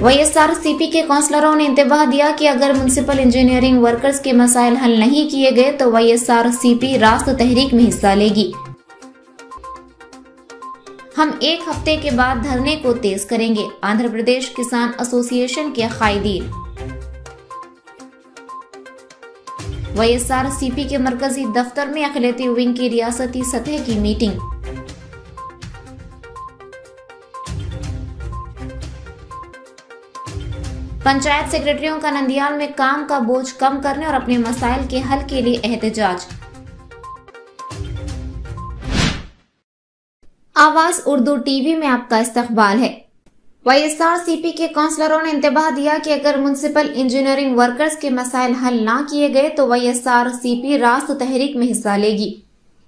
YSRCP के काउंसलरों ने इंतबाह दिया कि अगर म्युनिसिपल इंजीनियरिंग वर्कर्स के मसाइल हल नहीं किए गए तो वाईएसआरसीपी रास्त तहरीक में हिस्सा लेगी। हम एक हफ्ते के बाद धरने को तेज करेंगे, आंध्र प्रदेश किसान एसोसिएशन के कायदीन। वाईएसआरसीपी के मरकजी दफ्तर में अखिलती विंग की रियासती सतह की मीटिंग। पंचायत सेक्रेटरियों का नंदियाल में काम का बोझ कम करने और अपने मसाइल के हल के लिए एहतजाज। आवाज उर्दू टीवी में आपका इस्तकबाल है। वाईएसआरसीपी के काउंसलरों ने इंतबाह दिया कि अगर म्युनिसिपल इंजीनियरिंग वर्कर्स के मसाइल हल न किए गए तो वाईएसआरसीपी रास्त तहरीक में हिस्सा लेगी।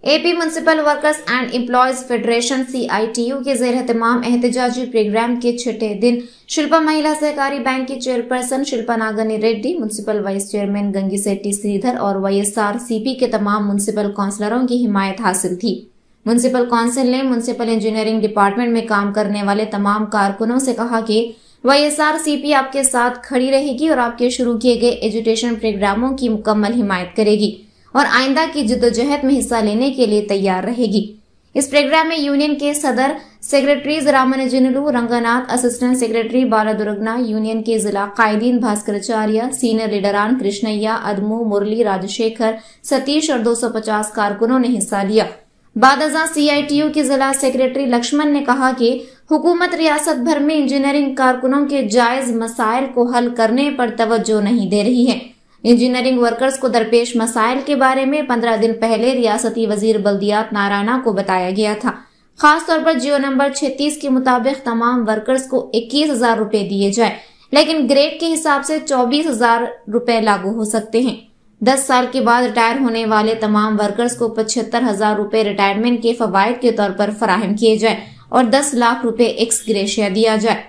AP municipal workers and employees federation CITU के ज़ेर एहतमाम एहतजाजी प्रोग्राम के छठे दिन शिल्पा महिला सहकारी बैंक की chairperson Shilpa Nagini Reddy, municipal vice chairman Gangisetty Sridhar और वाईएसआरसीपी के तमाम म्युनिसिपल काउंसलरों की हिमायत हासिल थी। म्युनिसिपल काउंसिल ने म्युनिसिपल इंजीनियरिंग डिपार्टमेंट में काम करने वाले तमाम कारकुनों से कहा कि वाईएसआरसीपी आपके साथ खड़ी रहेगी और आपके शुरू किए गए एजुकेशन प्रोग्रामों की मुकम्मल हिमायत करेगी और आइंदा की जिद्दोजहद में हिस्सा लेने के लिए तैयार रहेगी। इस प्रोग्राम में यूनियन के सदर secretaries Ramanujanulu Ranganath, assistant secretary Baladurgana, union के जिला कायदीन भास्कराचार्य, सीनियर लीडरान कृष्णैया, अदमू, मुरली, राजशेखर, सतीश और 250 कारकुनों ने हिस्सा लिया। बादजा CITU के जिला सेक्रेटरी लक्ष्मण ने कहा कि हुकूमत रियासत भर में इंजीनियरिंग कारकुनों के जायज मसाइल को हल करने पर तवज्जो नहीं दे रही है। इंजीनियरिंग वर्कर्स को दरपेश मसाइल के बारे में 15 दिन पहले रियासती वजीर बल्दियात नारायणा को बताया गया था। खासतौर पर जियो नंबर 36 के मुताबिक तमाम वर्कर्स को 21,000 रुपए दिए जाए, लेकिन ग्रेड के हिसाब से 24,000 रुपए लागू हो सकते हैं। 10 साल के बाद रिटायर होने वाले तमाम वर्कर्स को 75,000 रुपए रिटायरमेंट के फवायद के तौर पर फराहम किए जाए और 10 लाख रुपए एक्स ग्रेशिया दिया जाए।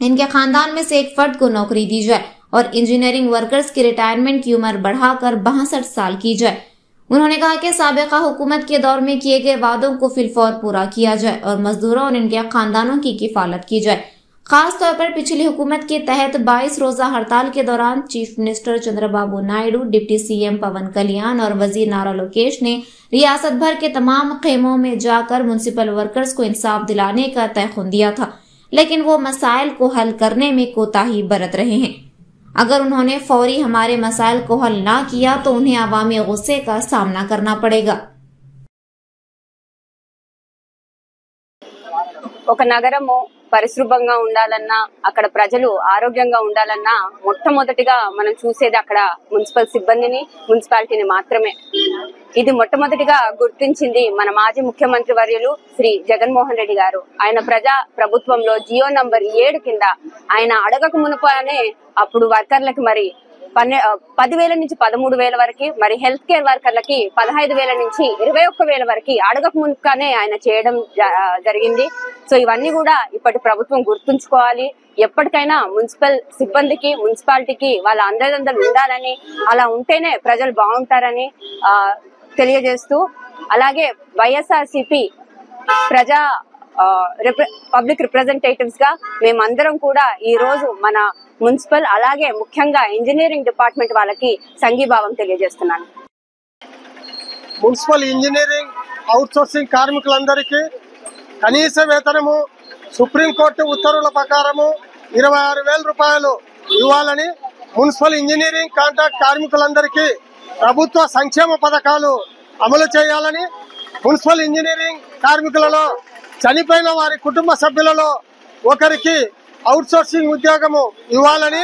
इनके खानदान में से एक फर्द को नौकरी दी जाए और इंजीनियरिंग वर्कर्स की रिटायरमेंट की उम्र बढ़ाकर 62 साल की जाए। उन्होंने कहा कि साबिका हुकूमत के दौर में किए गए वादों को फिलफौर पूरा किया जाए और मजदूरों और इनके खानदानों की किफालत की जाए। खास तौर पर पिछली हुकूमत के तहत 22 रोजा हड़ताल के दौरान chief minister Chandrababu Naidu, deputy CM पवन कल्याण और वजीर नारा लोकेश ने रियासत भर के तमाम खेमों में जाकर म्युनिसिपल वर्कर्स को इंसाफ दिलाने का तयखुन दिया था, लेकिन वो मसाइल को हल करने में कोताही बरत रहे हैं। अगर उन्होंने फौरी हमारे मसाइल को हल ना किया तो उन्हें अवामी गुस्से का सामना करना पड़ेगा। ఒక నగరము పరిశుభ్రంగా ఉండాలన్నా, అక్కడ ప్రజలు ఆరోగ్యంగా ఉండాలన్నా మొట్టమొదటిగా మనం చూసేది అక్కడ మున్సిపల్ సిబ్బందిని, మున్సిపాలిటీని మాత్రమే. ఇది మొట్టమొదటిగా గుర్తించింది మన మాజీ ముఖ్యమంత్రి వర్యులు శ్రీ జగన్మోహన్ రెడ్డి గారు. ఆయన ప్రజా ప్రభుత్వంలో జియో నంబర్ 7 కింద ఆయన అడగక మునుపునే అప్పుడు వర్కర్లకి మరి 10,000 నుంచి 13,000 వరకు, మరి హెల్త్ కేర్ వర్కర్లకి 15,000 నుంచి 21,000 వరకు అడగక మునుపుగానే ఆయన చేయడం జరిగింది. సో ఇవన్నీ కూడా ఇప్పటి ప్రభుత్వం గుర్తుంచుకోవాలి. ఎప్పటికైనా మున్సిపల్ సిబ్బందికి, మున్సిపాలిటీకి వాళ్ళ అందరిదందరూ ఉండాలని, అలా ఉంటేనే ప్రజలు బాగుంటారని తెలియజేస్తూ, అలాగే వైఎస్ఆర్సీపీ ప్రజా పబ్లిక్ రిప్రజెంటేటివ్స్ గా మేమందరం కూడా ఈ రోజు మన మున్సిపల్ అలాగే ముఖ్యంగా ఇంజనీరింగ్ డిపార్ట్మెంట్ వాళ్ళకి సంఘీభావం తెలియజేస్తున్నాను. మున్సిపల్ ఇంజనీరింగ్ అవుట్సోర్సింగ్ కార్మికులందరికీ కనీస వేతనము సుప్రీంకోర్టు ఉత్తర్వుల ప్రకారము 26,000 రూపాయలు ఇవ్వాలని, మున్సిపల్ ఇంజనీరింగ్ కాంట్రాక్ట్ కార్మికులందరికీ ప్రభుత్వ సంక్షేమ పథకాలు అమలు చేయాలని, మున్సిపల్ ఇంజనీరింగ్ కార్మికులలో చనిపోయిన వారి కుటుంబ సభ్యులలో ఒకరికి అవుట్సోర్సింగ్ ఉద్యోగము ఇవ్వాలని,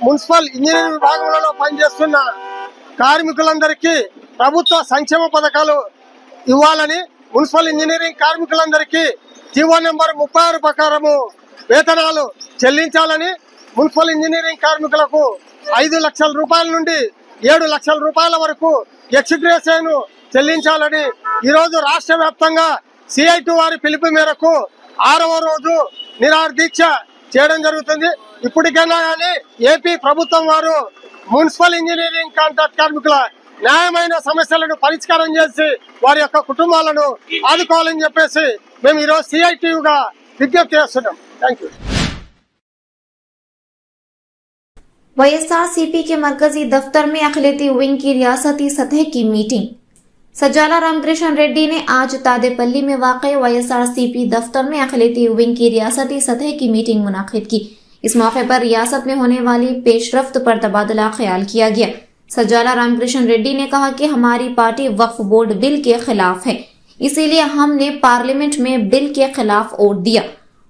మున్సిపల్ ఇంజనీరింగ్ విభాగంలో పనిచేస్తున్న కార్మికులందరికీ ప్రభుత్వ సంక్షేమ పథకాలు ఇవ్వాలని, మున్సిపల్ ఇంజనీరింగ్ కార్మికులందరికీ జీవో నెంబర్ 36 ప్రకారము వేతనాలు చెల్లించాలని, మున్సిపల్ ఇంజనీరింగ్ కార్మికులకు 5 లక్షల రూపాయల నుండి 7 లక్షల రూపాయల వరకు ఎక్స్గ్రేషియాను చెల్లించాలని ఈరోజు రాష్ట్ర వ్యాప్తంగా CITU వారి పిలుపు మేరకు 6వ రోజు నిరాహార దీక్ష చేయడం జరుగుతుంది. ఇప్పటికైనా కానీ ఏపీ ప్రభుత్వం వారు మున్సిపల్ ఇంజనీరింగ్ కాంట్రాక్ట్ కార్మికుల న్యాయమైన సమస్యలను పరిష్కారం చేసి వారి యొక్క కుటుంబాలను ఆదుకోవాలని చెప్పేసి మేము ఈరోజు CITU గా విజ్ఞప్తి చేస్తున్నాం. Thank you. YSRCP के मरकजी दफ्तर में अखिलेती विंग की रियासती सतह की मीटिंग। सजाला रामकृष्ण रेड्डी ने आज तादेपल्ली में वाक़े YSRCP दफ्तर में अखिलेती विंग की रियासती सतह की मीटिंग मुनाकिद की। इस मौके पर रियासत में होने वाली पेशरफ्त पर तबादला ख्याल किया गया। सजाला रामकृष्ण रेड्डी ने कहा कि हमारी पार्टी वक्फ बोर्ड बिल के खिलाफ है, इसीलिए हमने पार्लियामेंट में बिल के खिलाफ वोट दिया।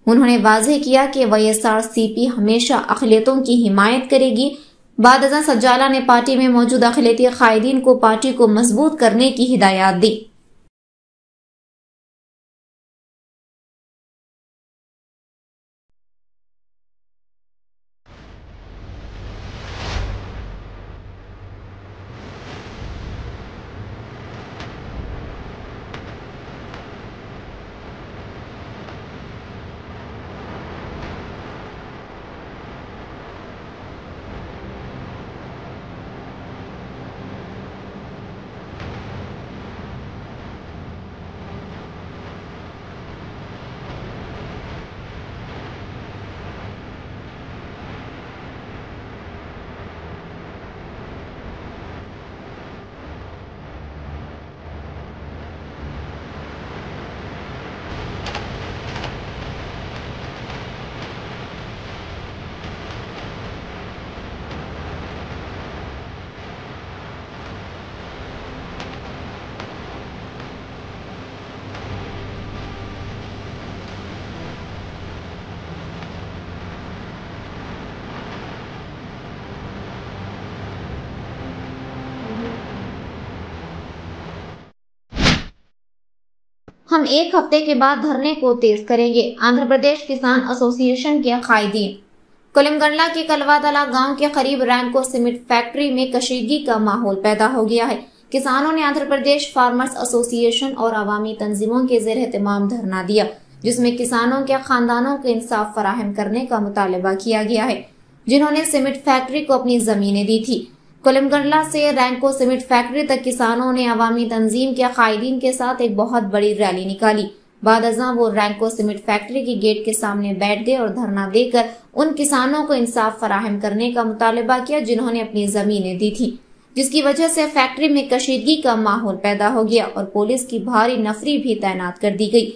उन्होंने वाज़ेह किया कि YSRCP हमेशा अक़लियतों की हिमायत करेगी। बाद अज़ां सज्जाला ने पार्टी में मौजूद अक़लियती क़ायदीन को पार्टी को मजबूत करने की हिदायत दी। हम एक हफ्ते के बाद धरने को तेज करेंगे। आंध्र प्रदेश किसान एसोसिएशन के कायदीन। कोलिमगंडला के कलवादला गांव के करीब रैंको सीमेंट फैक्ट्री में कशीदगी का माहौल पैदा हो गया है। किसानों ने आंध्र प्रदेश फार्मर्स एसोसिएशन और अवामी तंजीमों के ज़ेर एहतमाम धरना दिया, जिसमें किसानों के खानदानों को इंसाफ फराहम करने का मुतालबा किया गया है, जिन्होंने सीमेंट फैक्ट्री को अपनी जमीनें दी थी। कोलिमगंडला से रैंको सीमेंट फैक्ट्री तक किसानों ने अवामी तंजीम के कायदीन के साथ एक बहुत बड़ी रैली निकाली। बाद अज़ां वो रैंको सीमेंट फैक्ट्री के गेट के सामने बैठ गए और धरना देकर उन किसानों को इंसाफ फराहम करने का मुतालबा किया, जिन्होंने अपनी जमीनें दी थी, जिसकी वजह से फैक्ट्री में कशीदगी का माहौल पैदा हो गया और पुलिस की भारी नफरी भी तैनात कर दी गई।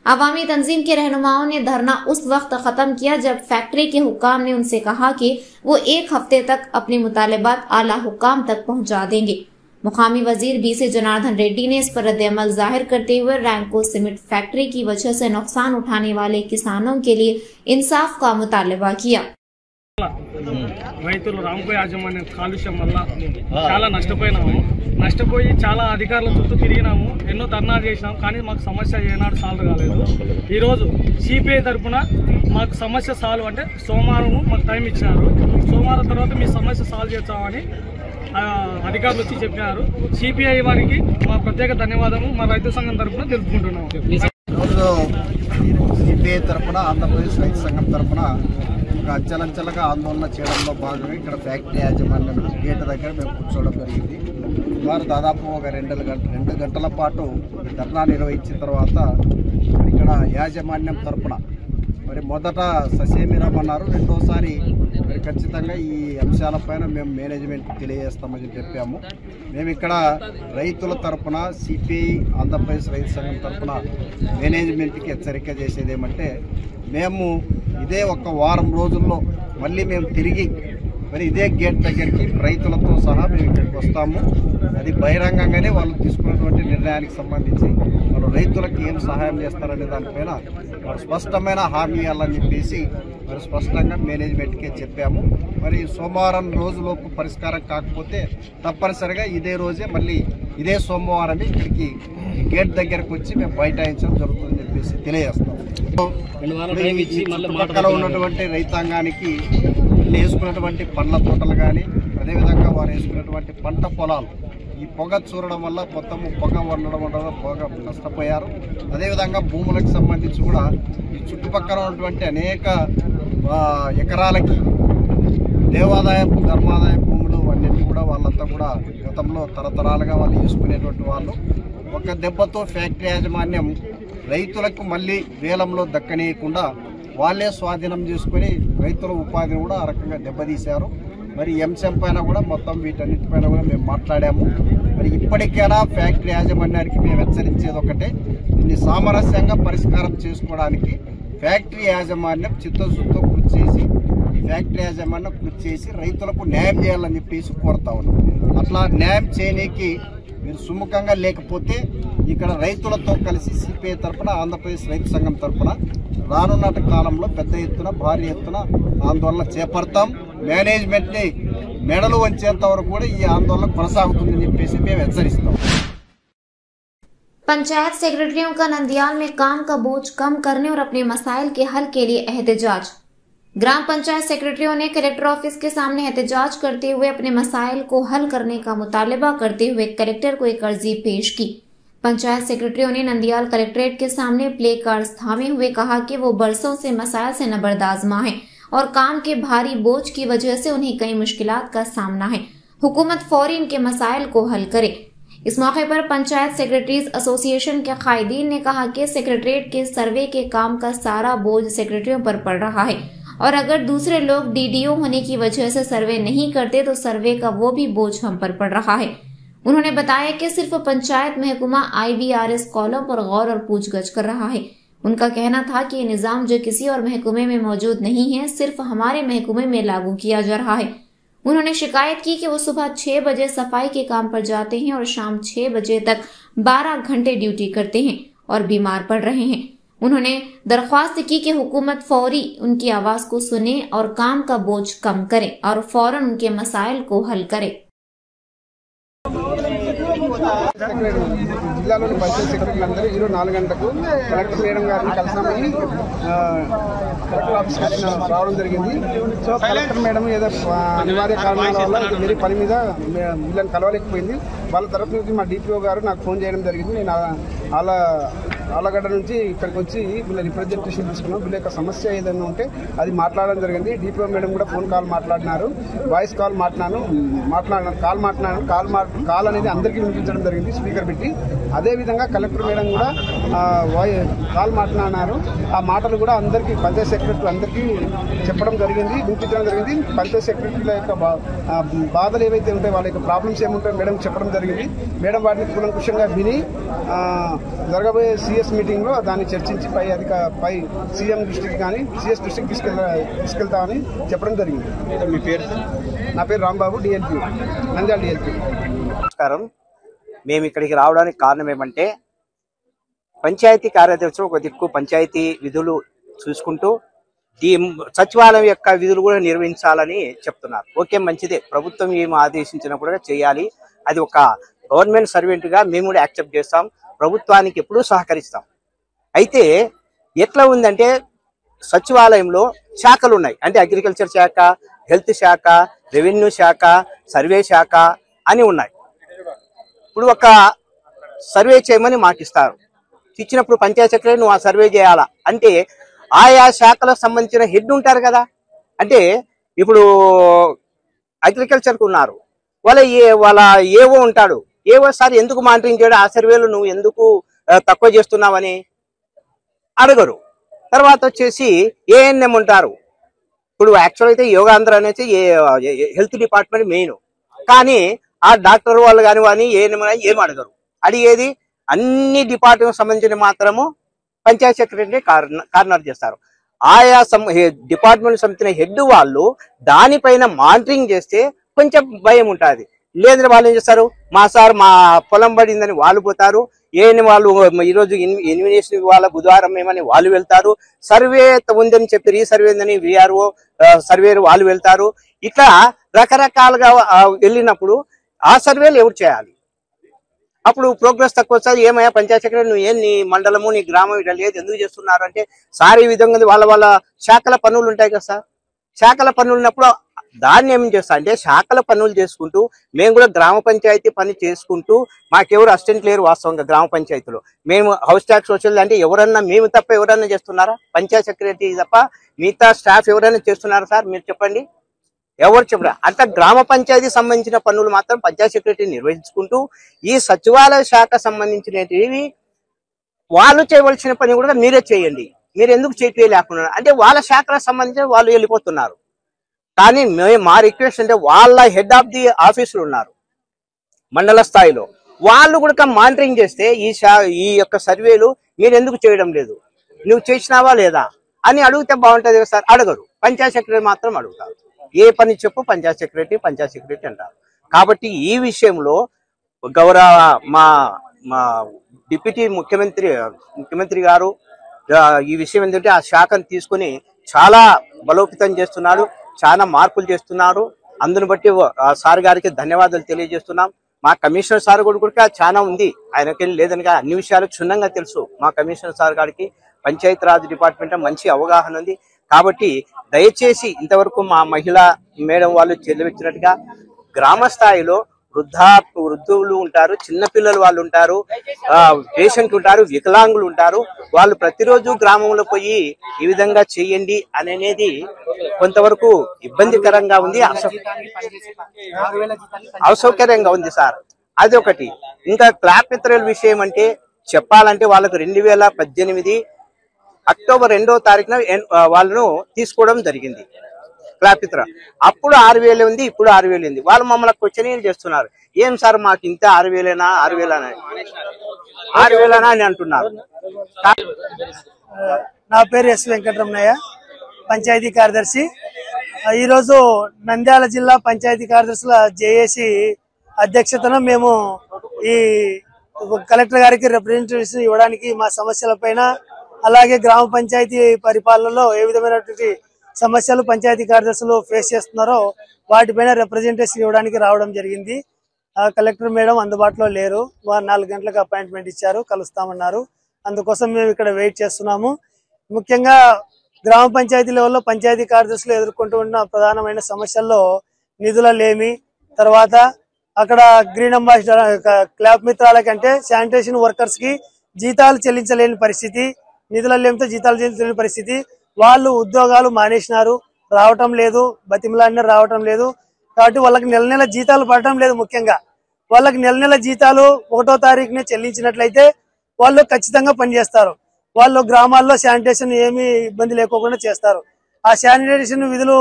अवामी तंजीम के रहनुमाओं ने धरना उस वक्त खत्म किया जब फैक्ट्री के हुक्काम ने उनसे कहा कि वो एक हफ्ते तक अपने मुतालबात आला हुक्काम तक पहुंचा देंगे। मुकामी वजीर बीसी जनार्दन रेड्डी ने इस पर रद्द-ए-अमल जाहिर करते हुए रैंको सीमेंट फैक्ट्री की वजह से नुकसान उठाने वाले किसानों के लिए इंसाफ का मुतालबा किया। రైతులు రాంకో యాజమాన్యం కాలుష్యం వల్ల చాలా నష్టపోయి చాలా అధికారుల చుట్టూ తిరిగినాము, ఎన్నో ధర్నా చేసినాం, కానీ మాకు సమస్య ఏనాడు సాల్వ్ కాలేదు. ఈరోజు సిపిఐ తరఫున మాకు సమస్య సాల్వ్ అంటే సోమవారం మాకు టైం ఇచ్చినారు. సోమవారం తర్వాత మీ సమస్య సాల్వ్ చేస్తామని అధికారులు వచ్చి చెప్పినారు. సిపిఐ వారికి మా ప్రత్యేక ధన్యవాదాలు మా రైతు సంఘం తరఫున తెలుపుకుంటున్నాము. సిపిఐ తరఫున ఆంధ్రప్రదేశ్ రైతు సంఘం తరఫున అంచెలంచెలుగా ఆందోళన చేయడంలో భాగంగా ఇక్కడ ఫ్యాక్టరీ యాజమాన్యం గేట్ దగ్గర మేము కూర్చోవడం జరిగింది. వారు దాదాపు ఒక 2 గంటల పాటు ధర్నా నిర్వహించిన తర్వాత ఇక్కడ యాజమాన్యం తరఫున మరి మొదట ససేమిరమన్నారు, రెండోసారి మరి ఖచ్చితంగా ఈ అంశాలపైన మేము మేనేజ్మెంట్కి తెలియజేస్తామని చెప్పాము. మేము ఇక్కడ రైతుల తరఫున సిపిఐ ఆంధ్రప్రదేశ్ రైతు సంఘం తరఫున మేనేజ్మెంట్కి హెచ్చరిక చేసేది ఏమంటే, మేము ఇదే ఒక వారం రోజుల్లో మళ్ళీ మేము తిరిగి మరి ఇదే గేట్ దగ్గరికి రైతులతో సహా మేము ఇక్కడికి వస్తాము. అది బహిరంగంగానే వాళ్ళు తీసుకున్నటువంటి నిర్ణయానికి సంబంధించి వాళ్ళు రైతులకు ఏం సహాయం చేస్తారనే దానిపైన వాళ్ళు స్పష్టమైన హామీ ఇవ్వాలని చెప్పేసి మరి స్పష్టంగా మేనేజ్మెంట్కే చెప్పాము. మరి సోమవారం రోజులోపు పరిష్కారం కాకపోతే తప్పనిసరిగా ఇదే రోజే మళ్ళీ ఇదే సోమవారమే ఇక్కడికి గేట్ దగ్గరకు వచ్చి మేము బైఠాయించడం జరుగుతుందని చెప్పేసి తెలియజేస్తాము. చుట్టుపక్కల ఉన్నటువంటి రైతాంగానికి వేసుకున్నటువంటి పండ్ల తోటలు కానీ, అదేవిధంగా వారు వేసుకున్నటువంటి పంట పొలాలు ఈ పొగ చూడడం వల్ల మొత్తము పొగ వండడం వల్ల పొగ నష్టపోయారు. అదేవిధంగా భూములకు సంబంధించి కూడా ఈ చుట్టుపక్కల ఉన్నటువంటి అనేక ఎకరాలకి దేవాదాయం ధర్మాదాయ భూములు అన్నింటినీ కూడా వాళ్ళంతా కూడా గతంలో తరతరాలుగా వాళ్ళు వేసుకునేటువంటి వాళ్ళు. ఒక దెబ్బతో ఫ్యాక్టరీ యాజమాన్యం రైతులకు మళ్ళీ వేలంలో దక్కనీయకుండా వాళ్ళే స్వాధీనం చేసుకుని రైతుల ఉపాధిని కూడా ఆ రకంగా దెబ్బతీశారు. మరి అంశం పైన కూడా మొత్తం వీటన్నిటిపైన కూడా మేము మాట్లాడాము. మరి ఇప్పటికైనా ఫ్యాక్టరీ యాజమాన్యానికి మేము హెచ్చరించేది ఒకటే, దీన్ని సామరస్యంగా పరిష్కారం చేసుకోవడానికి ఫ్యాక్టరీ యాజమాన్యం చిత్తశుద్ధితో కృషి చేసి రైతులకు న్యాయం చేయాలని చెప్పేసి కోరుతా ఉన్నాం. అట్లా న్యాయం చేయడానికి మీరు సుముఖంగా లేకపోతే ఇక్కడ రైతులతో కలిసి సిపిఐ తరఫున ఆంధ్రప్రదేశ్ రైతు సంఘం తరఫున రానున్న కాలంలో పెద్ద ఎత్తున భారీ ఎత్తున ఆందోళన చేపడతాం. మేనేజ్మెంట్ని మెడలు వంచేంత వరకు కూడా ఈ ఆందోళన కొనసాగుతుందని చెప్పేసి మేము హెచ్చరిస్తాం. पंचायत सेक्रेटरियों का नंदियाल में काम का बोझ कम करने और अपने मसाइल के हल के लिए एहतजाज। ग्राम पंचायत सेक्रेटरियों ने कलेक्टर ऑफिस के सामने एहतजाज करते हुए अपने मसाइल को हल करने का मुतालबा करते हुए कलेक्टर को एक अर्जी पेश की। पंचायत सेक्रेटरियों ने नंदियाल कलेक्ट्रेट के सामने प्ले कार्ड्स थामे हुए कहा कि वो बरसों से मसाइल से नबरदाजमा है और काम के भारी बोझ की वजह से उन्हें कई मुश्किलात का सामना है। हुकूमत फौरी इनके मसाइल को हल करे। इस मौके पर पंचायत सेक्रेटरीज एसोसिएशन के कायदीन ने कहा कि सेक्रेटरीट के सर्वे के काम का सारा बोझ सेक्रेटरियों पर पड़ रहा है और अगर दूसरे लोग डीडीओ होने की वजह से सर्वे नहीं करते तो सर्वे का वो भी बोझ हम पर पड़ रहा है। उन्होंने बताया कि सिर्फ पंचायत महकमा IVRS कॉलम पर गौर और पूछगछ कर रहा है। उनका कहना था कि ये निजाम जो किसी और महकमे में मौजूद नहीं है सिर्फ हमारे महकमे में लागू किया जा रहा है। उन्होंने शिकायत की कि वो सुबह 6 बजे सफाई के काम पर जाते हैं और शाम 6 बजे तक 12 घंटे ड्यूटी करते हैं और बीमार पड़ रहे हैं। उन्होंने दरख्वास्त की कि हुकूमत फौरी उनकी आवाज को सुने और काम का बोझ कम करे और फौरन उनके मसाइल को हल करे। జిల్లాలోని పంచాయతీ సెక్రటరీలందరూ ఈరోజు 4 గంటలకు కలెక్టర్ మేడం గారిని కలిసామని కలెక్టర్ ఆఫీస్కి రావడం జరిగింది. సో కలెక్టర్ మేడం ఏదో అనివార్య కారణాల వల్ల వేరే పని మీద వీళ్ళని కలవలేకపోయింది. వాళ్ళ తరఫు నుంచి మా DPO గారు నాకు ఫోన్ చేయడం జరిగింది. నేను ఆలగడ్డ నుంచి ఇక్కడికి వచ్చి వీళ్ళ రిప్రజెంటేషన్ తీసుకున్నాం. వీళ్ళ యొక్క సమస్య ఏదైనా ఉంటే అది మాట్లాడడం జరిగింది. DPO మేడం కూడా ఫోన్ కాల్ మాట్లాడినారు, వాయిస్ కాల్ కాల్ అనేది అందరికీ వినిపించడం జరిగింది స్పీకర్ పెట్టి. అదేవిధంగా కలెక్టర్ మేడం కూడా కాల్ మాట్లాడినారు. ఆ మాటలు కూడా అందరికీ పంచాయత్ సెక్రటరీ అందరికీ చెప్పడం జరిగింది, వినిపించడం జరిగింది. పంచాయత్ సెక్రటరీల యొక్క బాధలు ఏవైతే ఉంటాయో వాళ్ళ యొక్క ప్రాబ్లమ్స్ ఏముంటాయో మేడం చెప్పడం జరిగింది. మేడం వాటిని కూలంకుషంగా విని జరగబోయే CS మీటింగ్లో దాన్ని చర్చించి పై CM దృష్టికి కానీ CS దృష్టికి తీసుకెళ్తామని చెప్పడం జరిగింది. మీ పేరు? నా పేరు రాంబాబు, DLP నంద్యాల DLP. నమస్కారం. మేము ఇక్కడికి రావడానికి కారణం ఏమంటే పంచాయతీ కార్యదర్శులు ఒక దిక్కు పంచాయతీ విధులు చూసుకుంటూ ఈ సచివాలయం యొక్క విధులు కూడా నిర్వహించాలని చెప్తున్నారు. ఓకే, మంచిదే, ప్రభుత్వం ఏం ఆదేశించినప్పుడు చేయాలి. అది ఒక గవర్నమెంట్ సర్వెంట్గా మేము కూడా యాక్సెప్ట్ చేస్తాం, ప్రభుత్వానికి ఎప్పుడూ సహకరిస్తాం. అయితే ఎట్లా ఉందంటే సచివాలయంలో శాఖలు ఉన్నాయి. అంటే అగ్రికల్చర్ శాఖ, హెల్త్ శాఖ, రెవెన్యూ శాఖ, సర్వే శాఖ అని ఉన్నాయి. ఇప్పుడు ఒక సర్వే చేయమని మాకిస్తారు. ఇచ్చినప్పుడు పంచాయత్ సెక్రటరీ నువ్వు ఆ సర్వే చేయాలా అంటే ఆయా శాఖలకు సంబంధించిన హెడ్ ఉంటారు కదా. అంటే ఇప్పుడు అగ్రికల్చర్కు ఉన్నారు, వాళ్ళ ఏవో ఉంటాడు. ఏవో సార్ ఎందుకు మానిటరింగ్ చేయడం, ఆ సర్వేలు నువ్వు ఎందుకు తక్కువ చేస్తున్నావని అడగరు. తర్వాత వచ్చేసి ANM ఉంటారు. ఇప్పుడు యాక్చువల్ అయితే యోగాంధ్ర అనేది హెల్త్ డిపార్ట్మెంట్ మెయిన్, కానీ ఆ డాక్టర్ వాళ్ళు కానీ ANM ఏం అడగరు. అడిగేది అన్ని డిపార్ట్మెంట్ సంబంధించిన మాత్రము పంచాయత్ సెక్రటరీ కార్నర్ చేస్తారు. ఆయా డిపార్ట్మెంట్ సంబంధించిన హెడ్ వాళ్ళు దానిపైన మానిటరింగ్ చేస్తే కొంచెం భయం ఉంటుంది. లేదంటే వాళ్ళు ఏం చేస్తారు, మా సార్ మా పొలం పడిందని వాళ్ళు పోతారు. ANM వాళ్ళు ఈరోజు ఇన్విటేషన్ ఇవ్వాలి బుధవారం ఏమని వాళ్ళు వెళ్తారు. సర్వే ఉందని చెప్పి రీసర్వే ఉందని VRO సర్వే వాళ్ళు వెళ్తారు. ఇట్లా రకరకాలుగా వెళ్ళినప్పుడు ఆ సర్వేలు ఎవరు చేయాలి? అప్పుడు ప్రోగ్రెస్ తక్కువ వస్తుంది. ఏమయ్యా పంచాయత్ సెక్రటరీ నువ్వు నీ మండలము నీ గ్రామం ఇట్లా లేదు ఎందుకు చేస్తున్నారు అంటే సార్ ఈ విధంగా వాళ్ళ శాఖల పనులు ఉంటాయి కదా సార్. శాఖల పనులు ఉన్నప్పుడు దాన్ని ఏం చేస్తా అంటే శాఖల పనులు చేసుకుంటూ మేము కూడా గ్రామ పంచాయతీ పని చేసుకుంటూ మాకెవరు అసిస్టెంట్ లేరు వాస్తవంగా గ్రామ పంచాయతీలో. మేము హౌస్ ట్యాక్స్ సోషల్ అంటే ఎవరన్నా మేము తప్ప ఎవరన్నా చేస్తున్నారా? పంచాయత్ సెక్రటరీ తప్ప మిగతా స్టాఫ్ ఎవరైనా చేస్తున్నారా సార్? మీరు చెప్పండి, ఎవరు చెప్పరా? అట్లా గ్రామ పంచాయతీ సంబంధించిన పనులు మాత్రం పంచాయత్ సెక్రటరీ నిర్వహించుకుంటూ ఈ సచివాలయ శాఖ సంబంధించినవి వాళ్ళు చేయవలసిన పని కూడా మీరే చేయండి. మీరు ఎందుకు చేయలేకుండా అంటే వాళ్ళ శాఖలకు సంబంధించిన వాళ్ళు వెళ్ళిపోతున్నారు. కానీ మా రిక్వెస్ట్ అంటే వాళ్ళ హెడ్ ఆఫ్ ది ఆఫీసులు ఉన్నారు మండల స్థాయిలో, వాళ్ళు కూడా మానిటరింగ్ చేస్తే ఈ యొక్క సర్వేలు మీరు ఎందుకు చేయడం లేదు, నువ్వు చేసినావా లేదా అని అడిగితే బాగుంటుంది కదా సార్. అడగరు. పంచాయత్ సెక్రటరీ మాత్రం అడుగుతారు. ఏ పని చెప్పు పంచాయత్ సెక్రటరీ అంటారు. కాబట్టి ఈ విషయంలో గౌరవ మా డిప్యూటీ ముఖ్యమంత్రి గారు ఈ విషయం ఏంటంటే ఆ శాఖను తీసుకుని చాలా బలోపేతం చేస్తున్నాడు, చాలా మార్పులు చేస్తున్నారు. అందును బట్టి సార్ గారికి ధన్యవాదాలు తెలియజేస్తున్నాం. మా కమిషనర్ సార్ కూడా చాలా ఉంది, ఆయనకి లేదని అన్ని విషయాలు క్షుణ్ణంగా తెలుసు. మా కమిషనర్ సార్ గారికి పంచాయతీరాజ్ డిపార్ట్మెంట్ మంచి అవగాహన ఉంది. కాబట్టి దయచేసి ఇంతవరకు మా మహిళా మేడం వాళ్ళు చెల్లివిచ్చినట్టుగా గ్రామ స్థాయిలో వృద్ధులు ఉంటారు, చిన్నపిల్లలు వాళ్ళు ఉంటారు, పేషెంట్లు ఉంటారు, వికలాంగులు ఉంటారు. వాళ్ళు ప్రతిరోజు గ్రామంలో పోయి ఈ విధంగా చేయండి అనేది కొంతవరకు ఇబ్బందికరంగా ఉంది, అసౌకర్యంగా ఉంది సార్. అది ఒకటి. ఇంకా క్లాప్ మిత్రుల విషయం అంటే చెప్పాలంటే వాళ్ళకు 2018 అక్టోబర్ 2వ తారీఖున వాళ్ళను తీసుకోవడం జరిగింది క్లాప్ మిత్ర. అప్పుడు 6,000 ఉంది, ఇప్పుడు 6,000 ఉంది. వాళ్ళు మమ్మల్ని క్వశ్చన్ చేస్తున్నారు, ఏం సార్ మాకు ఇంత 6,000 6,000 అని అంటున్నారు. నా పేరు ఎస్ వెంకటరమణయ్య, పంచాయతీ కార్యదర్శి. ఈరోజు నంద్యాల జిల్లా పంచాయతీ కార్యదర్శుల జేఏసీ అధ్యక్షతన మేము ఈ కలెక్టర్ గారికి రిప్రజెంటేషన్ ఇవ్వడానికి మా సమస్యలపైన, అలాగే గ్రామ పంచాయతీ పరిపాలనలో ఏ విధమైనటువంటి సమస్యలు పంచాయతీ కార్యదర్శులు ఫేస్ చేస్తున్నారో వాటిపైన రిప్రజెంటేషన్ ఇవ్వడానికి రావడం జరిగింది. కలెక్టర్ మేడం అందుబాటులో లేరు, వారు 4 గంటలకు అపాయింట్మెంట్ ఇచ్చారు, కలుస్తామన్నారు. అందుకోసం మేము ఇక్కడ వెయిట్ చేస్తున్నాము. ముఖ్యంగా గ్రామ పంచాయతీ లెవెల్లో పంచాయతీ కార్యదర్శులు ఎదుర్కొంటూ ఉన్న ప్రధానమైన సమస్యల్లో నిధుల లేమి, తర్వాత అక్కడ గ్రీన్ అంబాసిడర్ క్లాప్ మిత్రాల కంటే శానిటేషన్ వర్కర్స్ కి జీతాలు చెల్లించలేని పరిస్థితి, నిధుల లేమితో జీతాలు చెల్లించలేని పరిస్థితి. వాళ్ళు ఉద్యోగాలు మానేసినారు, రావటం లేదు, బతిమలాడిన రావటం లేదు. కాబట్టి వాళ్ళకి నెల జీతాలు పడటం లేదు. ముఖ్యంగా వాళ్ళకి నెల జీతాలు 1వ తారీఖునే చెల్లించినట్లయితే వాళ్ళు ఖచ్చితంగా పనిచేస్తారు. వాళ్ళు గ్రామాల్లో శానిటేషన్ ఏమీ ఇబ్బంది లేకోకుండా చేస్తారు. ఆ శానిటేషన్ విధులు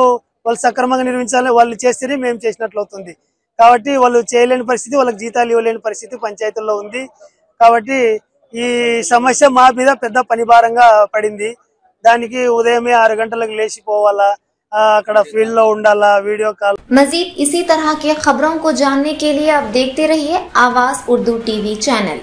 వాళ్ళు సక్రమంగా నిర్వహించాలని వాళ్ళు చేస్తేనే మేము చేసినట్లు అవుతుంది. కాబట్టి వాళ్ళు చేయలేని పరిస్థితి, వాళ్ళకి జీతాలు ఇవ్వలేని పరిస్థితి పంచాయతీల్లో ఉంది. కాబట్టి ఈ సమస్య మా మీద పెద్ద పనిభారంగా పడింది. దానికి ఉదయమే 6 గంటలకు లేచిపోవాలా, अकड़ा फील्ड लो उंडाला वीडियो कॉल। मजीद इसी तरह की खबरों को जानने के लिए आप देखते रहिए आवाज उर्दू टीवी चैनल।